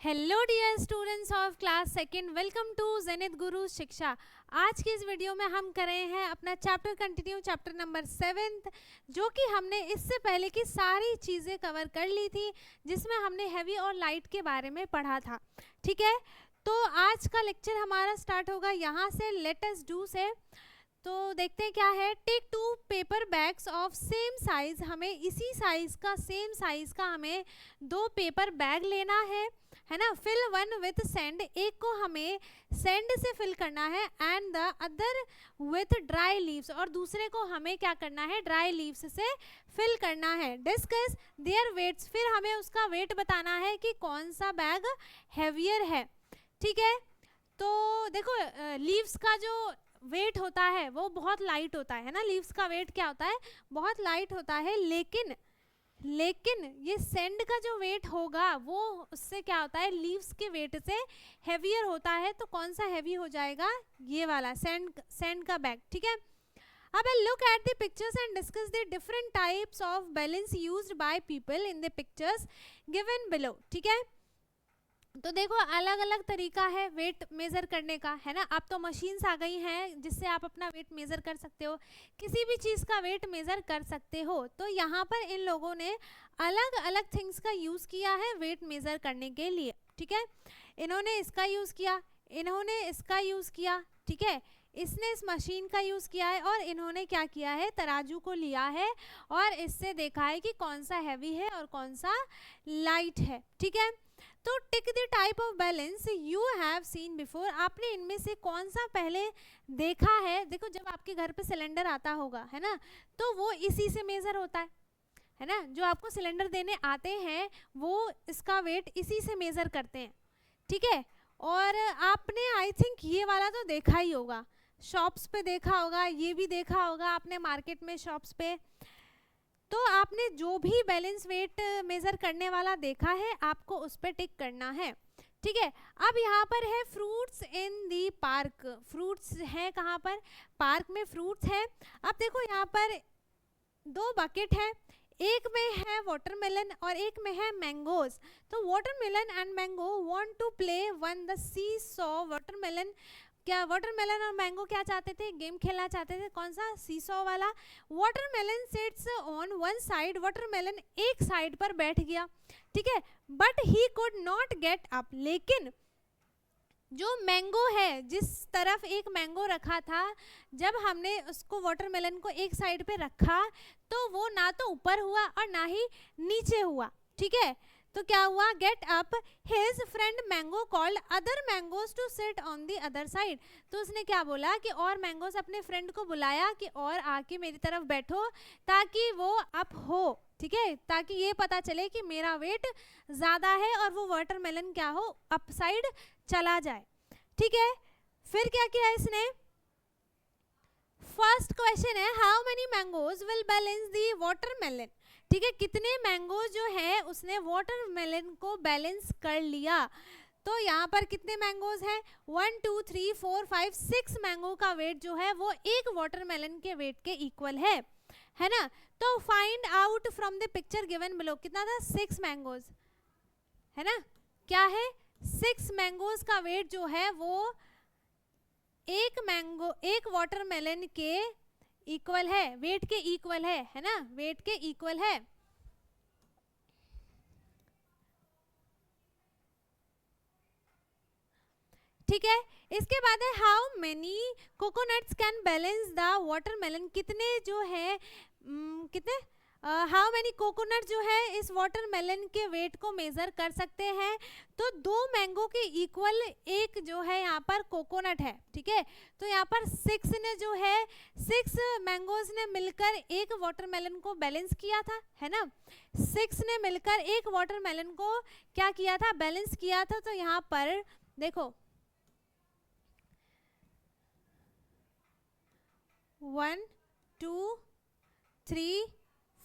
Hello dear students of class second, welcome to Zenith Guru Shiksha. आज की इस वीडियो में हम कर रहे हैं अपना चैप्टर कंटिन्यू, चैप्टर नंबर 7, जो कि हमने इससे पहले की सारी चीज़ें कवर कर ली थी, जिसमें हमने हैवी और लाइट के बारे में पढ़ा था। ठीक है, तो आज का लेक्चर हमारा स्टार्ट होगा यहाँ से, लेट अस डू से। तो देखते हैं क्या है। Take 2 paper bags of same size, हमें इसी साइज का, सेम साइज का हमें 2 पेपर बैग लेना है ना। फिल वन विथ सैंड, एक को हमें सैंड से फिल करना है, and the other with dry leaves, और दूसरे को हमें क्या करना है, ड्राई लीव्स से फिल करना है। डिस्कस देयर वेट्स, फिर हमें उसका वेट बताना है कि कौन सा बैग हैवियर है। ठीक है, तो देखो लीव्स का जो वेट होता है वो बहुत लाइट होता है ना। लीव्स का वेट क्या होता है, बहुत लाइट होता है, लेकिन ये सैंड का जो वेट होगा वो उससे क्या होता है, लीव्स के वेट से हेवियर होता है। तो कौन सा हेवी हो जाएगा, ये वाला सैंड का बैग। ठीक है, अब look at the pictures and discuss the different types of balance used by people in the pictures given below. ठीक है, तो देखो अलग अलग तरीका है वेट मेज़र करने का, है ना। अब तो मशीन्स आ गई हैं जिससे आप अपना वेट मेज़र कर सकते हो, किसी भी चीज़ का वेट मेज़र कर सकते हो। तो यहाँ पर इन लोगों ने अलग अलग थिंग्स का यूज़ किया है वेट मेज़र करने के लिए। ठीक है, इन्होंने इसका यूज़ किया, इन्होंने इसका यूज़ किया, ठीक है, इसने इस मशीन का यूज़ किया है, और इन्होंने क्या किया है, तराजू को लिया है और इससे देखा है कि कौन सा हैवी है और कौन सा लाइट है। ठीक है, तो tick the type of balance you have seen before, आपने इनमें से कौन सा पहले देखा है। देखो जब आपके घर पे सिलेंडर आता होगा, है ना, तो वो इसी से मेज़र होता है ना। जो आपको सिलेंडर देने आते हैं वो इसका वेट इसी से मेज़र करते हैं। ठीक है, और आपने आई थिंक ये वाला तो देखा ही होगा, शॉप्स पे देखा होगा, ये भी देखा होगा आपने मार्केट में, शॉप्स पे। तो आपने जो भी बैलेंस वेट मेज़र करने वाला देखा है, आपको उस पर टिक करना है। ठीक है, अब यहाँ पर है फ्रूट्स इन दी पार्क, फ्रूट्स हैं कहाँ पर, पार्क में फ्रूट्स हैं। अब देखो यहाँ पर 2 बकेट है, एक में है वाटरमेलन और एक में है मैंगोज। तो watermelon and mango want to play on the seesaw, watermelon क्या, वाटरमेलन और मैंगो क्या चाहते थे, गेम खेलना चाहते थे, कौन सा, सीसॉ वाला। Watermelon sits on one side, watermelon एक साइड पर बैठ गया। ठीक है, but he could not get up, लेकिन जो मैंगो है, जिस तरफ एक मैंगो रखा था, जब हमने उसको वाटरमेलन को एक साइड पे रखा तो वो ना तो ऊपर हुआ और ना ही नीचे हुआ। ठीक है, तो क्या हुआ, get up, his friend mango called other mangoes to sit on the other side. तो उसने क्या बोला कि और मैंगोज अपने फ्रेंड को बुलाया कि और आके मेरी तरफ बैठो, ताकि वो अप हो। ठीक है, ताकि ये पता चले कि मेरा वेट ज़्यादा है और वो वाटरमेलन क्या हो, अप साइड चला जाए। ठीक है, फिर क्या किया इसने, फर्स्ट क्वेश्चन है how many mangoes will balance the watermelon. ठीक है, कितने मैंगोज जो है उसने वाटरमेलन को बैलेंस कर लिया। तो यहाँ पर कितने मैंगोज हैं, 1 2 3 4 5 6 मैंगो का वेट जो है वो एक वाटरमेलन के वेट के इक्वल है ना। तो find out from the picture given below, कितना था, 6 मैंगोज, है ना, क्या है, 6 मैंगोज का वेट जो है वो एक वाटरमेलन के इक्वल है, वेट के इक्वल है ना, वेट के इक्वल है। ठीक है, इसके बाद है how many coconuts can balance the watermelon, कितने जो है कितने हाउ मेनी कोकोनट जो है इस वाटरमेलन के वेट को मेज़र कर सकते हैं। तो 2 मैंगो के इक्वल एक जो है यहाँ पर कोकोनट है। ठीक है, तो यहाँ पर 6 ने जो है 6 मैंगोज ने मिलकर एक वाटरमेलन को बैलेंस किया था, है ना। 6 ने मिलकर एक वाटरमेलन को क्या किया था, बैलेंस किया था। तो यहाँ पर देखो 1 2 3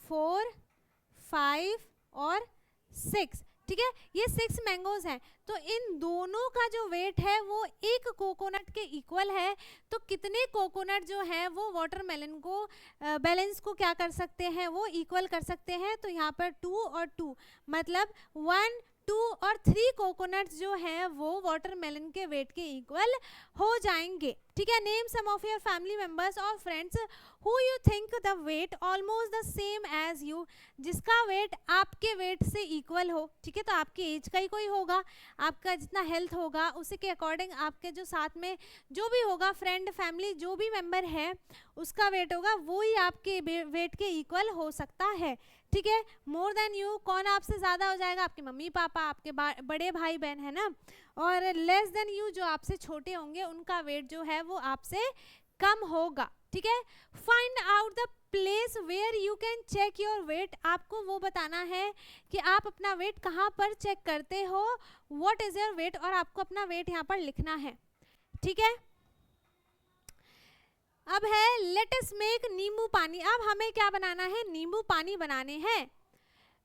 4 5 और 6। ठीक है, ये 6 मैंगोज हैं, तो इन दोनों का जो वेट है वो एक कोकोनट के इक्वल है। तो कितने कोकोनट जो है वो वाटरमेलन को बैलेंस को क्या कर सकते हैं, वो इक्वल कर सकते हैं। तो यहाँ पर 2 और 2 मतलब 1 2 और 3 कोकोनट्स जो है वो वाटरमेलन के वेट के इक्वल हो जाएंगे। ठीक है, name some of your family members और friends who you think the weight almost the same age you, जिसका वेट आपके वेट से इक्वल हो। ठीक है, तो आपकी एज का ही कोई होगा, आपका जितना हेल्थ होगा उसी के अकॉर्डिंग आपके जो साथ में जो भी होगा फ्रेंड फैमिली जो भी मेंबर है उसका वेट होगा, वो ही आपके वेट के इक्वल हो सकता है। ठीक है, मोर देन यू कौन आपसे ज़्यादा हो जाएगा, आपके मम्मी पापा, आपके बड़े भाई बहन, है ना। और लेस देन यू जो आपसे छोटे होंगे उनका वेट जो है वो आपसे कम होगा। ठीक है, find out the place where you can check your weight, आपको वो बताना है कि आप अपना वेट कहाँ पर चेक करते हो, व्हाट इज योर वेट, और आपको अपना वेट यहाँ पर लिखना है। ठीक है, अब है लेट अस मेक नींबू पानी। अब हमें क्या बनाना है, नींबू पानी बनाने हैं।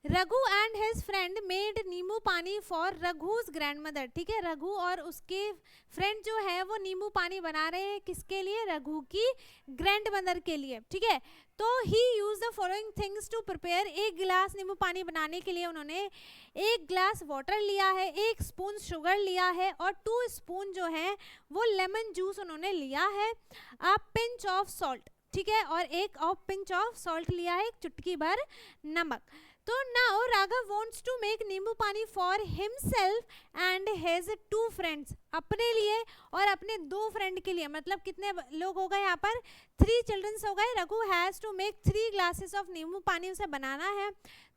Raghu and his friend made नींबू पानी फॉर रघु's ग्रैंडमदर। ठीक है, रघु और उसके फ्रेंड जो है वो नींबू पानी बना रहे हैं, किसके लिए, रघु की ग्रैंडमदर के लिए। ठीक है, तो ही use the following things to prepare, एक गिलास नींबू पानी बनाने के लिए उन्होंने 1 ग्लास वाटर लिया है, 1 स्पून शुगर लिया है और 2 स्पून जो है वो लेमन जूस उन्होंने लिया है, अ पिंच ऑफ सॉल्ट। ठीक है, और 1 पिंच ऑफ सॉल्ट लिया है, 1 चुटकी भर नमक। तो now Raghav wants to make nimbu pani for himself and his 2 friends, अपने लिए और अपने 2 फ्रेंड के लिए, मतलब कितने लोग हो गए यहाँ पर, 3 चिल्ड्रंस हो गए। Raghu has to make 3 glasses of nimbu pani उसे बनाना है,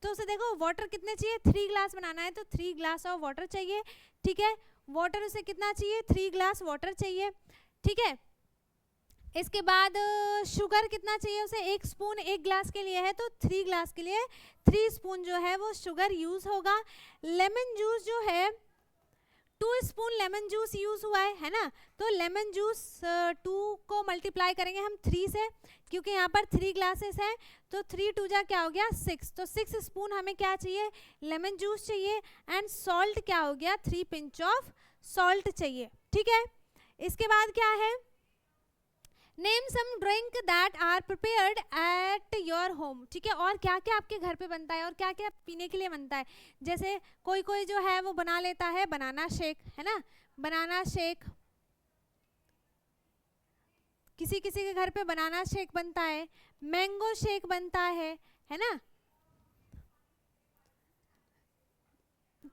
तो उसे देखो वाटर कितने चाहिए, 3 ग्लास बनाना है तो 3 ग्लास ऑफ वाटर चाहिए। ठीक है, वाटर उसे कितना चाहिए, 3 ग्लास वाटर चाहिए। ठीक है, इसके बाद शुगर कितना चाहिए उसे, 1 स्पून 1 ग्लास के लिए है तो 3 ग्लास के लिए 3 स्पून जो है वो शुगर यूज होगा। लेमन जूस जो है 2 स्पून लेमन जूस यूज हुआ है ना, तो लेमन जूस 2 को मल्टीप्लाई करेंगे हम 3 से, क्योंकि यहाँ पर 3 ग्लासेस हैं तो 3 2 जा क्या हो गया 6, तो 6 स्पून हमें क्या चाहिए, लेमन जूस चाहिए। एंड सॉल्ट क्या हो गया, 3 पिंच ऑफ सॉल्ट चाहिए। ठीक है, इसके बाद क्या है, name some drink that are prepared at your home. ठीक है, और क्या क्या आपके घर पे बनता है और क्या क्या पीने के लिए बनता है, जैसे कोई कोई जो है वो बना लेता है बनाना शेक, है ना, बनाना शेक, किसी किसी के घर पे बनाना शेक बनता है, मैंगो शेक बनता है ना।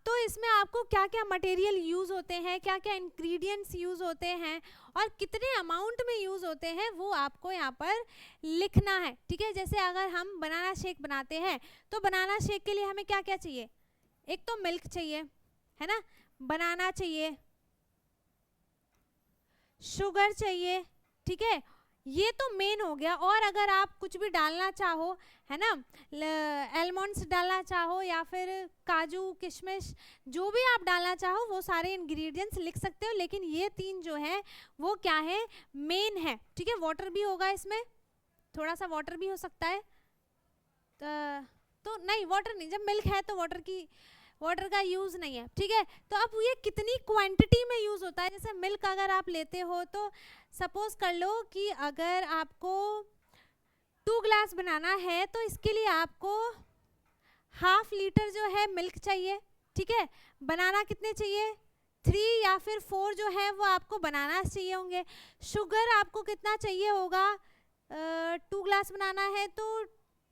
तो इसमें आपको क्या क्या मटेरियल यूज होते हैं, क्या क्या इंग्रेडिएंट्स यूज होते हैं और कितने अमाउंट में यूज होते हैं वो आपको यहाँ पर लिखना है। ठीक है, जैसे अगर हम बनाना शेक बनाते हैं तो बनाना शेक के लिए हमें क्या क्या चाहिए, एक तो मिल्क चाहिए, है ना, बनाना चाहिए, शुगर चाहिए। ठीक है, ये तो मेन हो गया, और अगर आप कुछ भी डालना चाहो, है ना, एलमंड्स डालना चाहो या फिर काजू किशमिश जो भी आप डालना चाहो वो सारे इंग्रेडिएंट्स लिख सकते हो, लेकिन ये 3 जो है वो क्या है, मेन है। ठीक है, वाटर भी होगा इसमें, थोड़ा सा वाटर भी हो सकता है, तो नहीं वाटर नहीं, जब मिल्क है तो वाटर का यूज नहीं है। ठीक है, तो अब ये कितनी क्वांटिटी में यूज होता है, जैसे मिल्क अगर आप लेते हो तो सपोज कर लो कि अगर आपको 2 ग्लास बनाना है तो इसके लिए आपको ½ लीटर जो है मिल्क चाहिए। ठीक है, बनाना कितने चाहिए, 3 या फिर 4 जो है वो आपको बनाना चाहिए होंगे। शुगर आपको कितना चाहिए होगा, 2 ग्लास बनाना है तो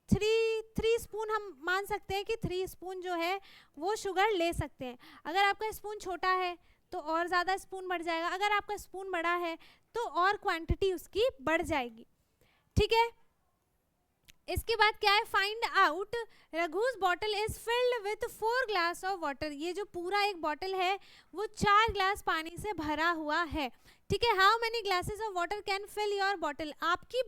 3 स्पून हम मान सकते हैं कि 3 स्पून जो है वो शुगर ले सकते हैं। अगर आपका स्पून छोटा है तो और ज़्यादा स्पून बढ़ जाएगा, अगर आपका स्पून बड़ा है तो और क्वांटिटी उसकी बढ़ जाएगी। ठीक है, इसके बाद क्या है, फाइंड आउट रघु's bottle is filled with 4 glass of water, ये जो पूरा एक बॉटल है वो 4 ग्लास पानी से भरा हुआ है। ठीक है, how many glasses of water can fill your bottle, आपकी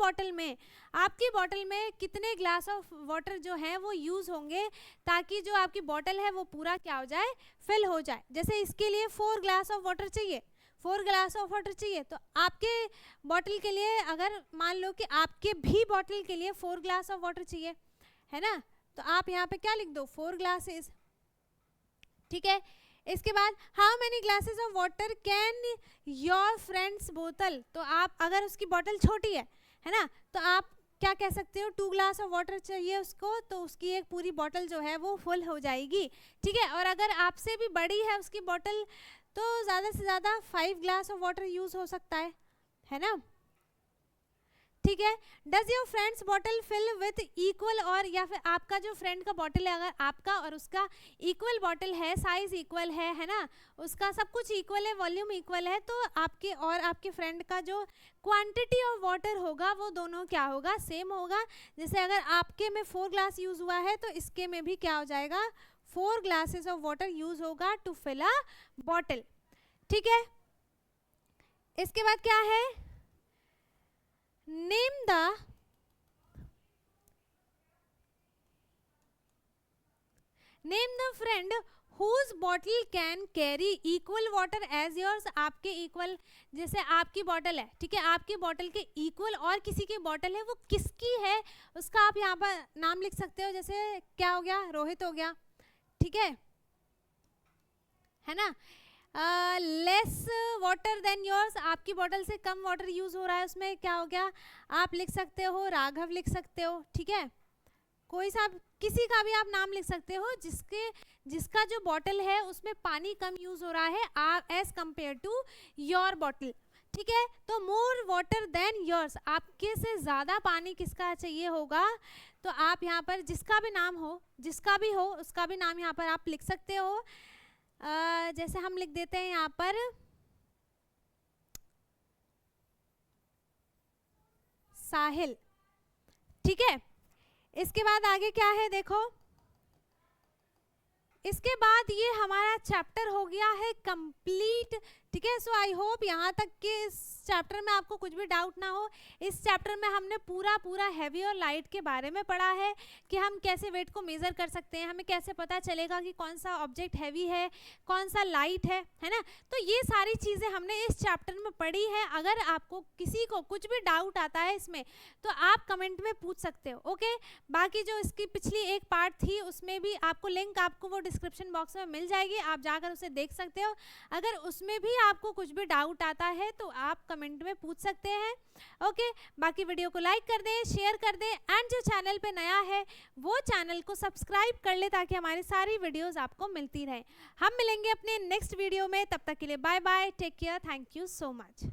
बॉटल में कितने ग्लास ऑफ वाटर जो है वो यूज होंगे ताकि जो आपकी बॉटल है वो पूरा क्या हो जाए, फिल हो जाए। जैसे इसके लिए 4 ग्लास ऑफ वाटर चाहिए, 4 ग्लास ऑफ वाटर चाहिए, तो आपके बॉटल के लिए अगर मान लो कि आपके भी बॉटल के लिए 4 ग्लास ऑफ वाटर चाहिए, है ना, तो आप यहाँ पे क्या लिख दो, 4 ग्लासेस। ठीक है, इसके बाद how many glasses of water can your friends बोतल, तो आप अगर उसकी बॉटल छोटी है ना, तो आप क्या कह सकते हो, 2 ग्लास ऑफ वाटर चाहिए उसको, तो उसकी एक पूरी बॉटल जो है वो फुल हो जाएगी, ठीक है। और अगर आपसे भी बड़ी है उसकी बॉटल तो ज़्यादा से ज़्यादा 5 ग्लास ऑफ वाटर यूज़ हो सकता है ना, ठीक है। Does your friend's bottle fill with equal, और या फिर आपका जो फ्रेंड का बॉटल है अगर आपका और उसका इक्वल बॉटल है, साइज इक्वल है ना, उसका सब कुछ इक्वल है, वॉल्यूम इक्वल है, तो आपके और आपके फ्रेंड का जो क्वांटिटी ऑफ वाटर होगा वो दोनों क्या होगा, सेम होगा। जैसे अगर आपके में 4 ग्लास यूज हुआ है तो इसके में भी क्या हो जाएगा, 4 ग्लासेस ऑफ वाटर यूज होगा टू फिल अ बॉटल, ठीक है। इसके बाद क्या है, name the friend whose bottle can carry equal water as yours। आपके इक्वल, जैसे आपकी बॉटल है, ठीक है, आपकी बॉटल के इक्वल और किसी की बॉटल है, वो किसकी है उसका आप यहाँ पर नाम लिख सकते हो। जैसे क्या हो गया, रोहित हो गया, ठीक है ना। लेस वाटर देन योर्स, आपकी बॉटल से कम वाटर यूज हो रहा है, उसमें क्या हो गया, आप लिख सकते हो राघव लिख सकते हो, ठीक है। कोई सा किसी का भी आप नाम लिख सकते हो जिसका जो बॉटल है उसमें पानी कम यूज हो रहा है as compare to your bottle, ठीक है। तो मोर वाटर देन योर्स, आपके से ज़्यादा पानी किसका चाहिए होगा, तो आप यहाँ पर जिसका भी नाम हो, जिसका भी हो उसका भी नाम यहाँ पर आप लिख सकते हो। जैसे हम लिख देते हैं यहाँ पर साहिल, ठीक है। इसके बाद आगे क्या है देखो, इसके बाद ये हमारा चैप्टर हो गया है कंप्लीट, ठीक है। सो आई होप यहाँ तक कि इस चैप्टर में आपको कुछ भी डाउट ना हो। इस चैप्टर में हमने पूरा हैवी और लाइट के बारे में पढ़ा है कि हम कैसे वेट को मेज़र कर सकते हैं, हमें कैसे पता चलेगा कि कौन सा ऑब्जेक्ट हैवी है कौन सा लाइट है ना। तो ये सारी चीज़ें हमने इस चैप्टर में पढ़ी है। अगर आपको किसी को कुछ भी डाउट आता है इसमें तो आप कमेंट में पूछ सकते हो, ओके। बाकी जो इसकी पिछली एक पार्ट थी उसमें भी आपको लिंक आपको वो डिस्क्रिप्शन बॉक्स में मिल जाएगी, आप जाकर उसे देख सकते हो। अगर उसमें भी आपको कुछ भी डाउट आता है तो आप कमेंट में पूछ सकते हैं, ओके। बाकी वीडियो को लाइक कर दें, शेयर कर दें, एंड जो चैनल पे नया है वो चैनल को सब्सक्राइब कर ले ताकि हमारी सारी वीडियोस आपको मिलती रहे। हम मिलेंगे अपने नेक्स्ट वीडियो में, तब तक के लिए bye bye, take care, thank you so much.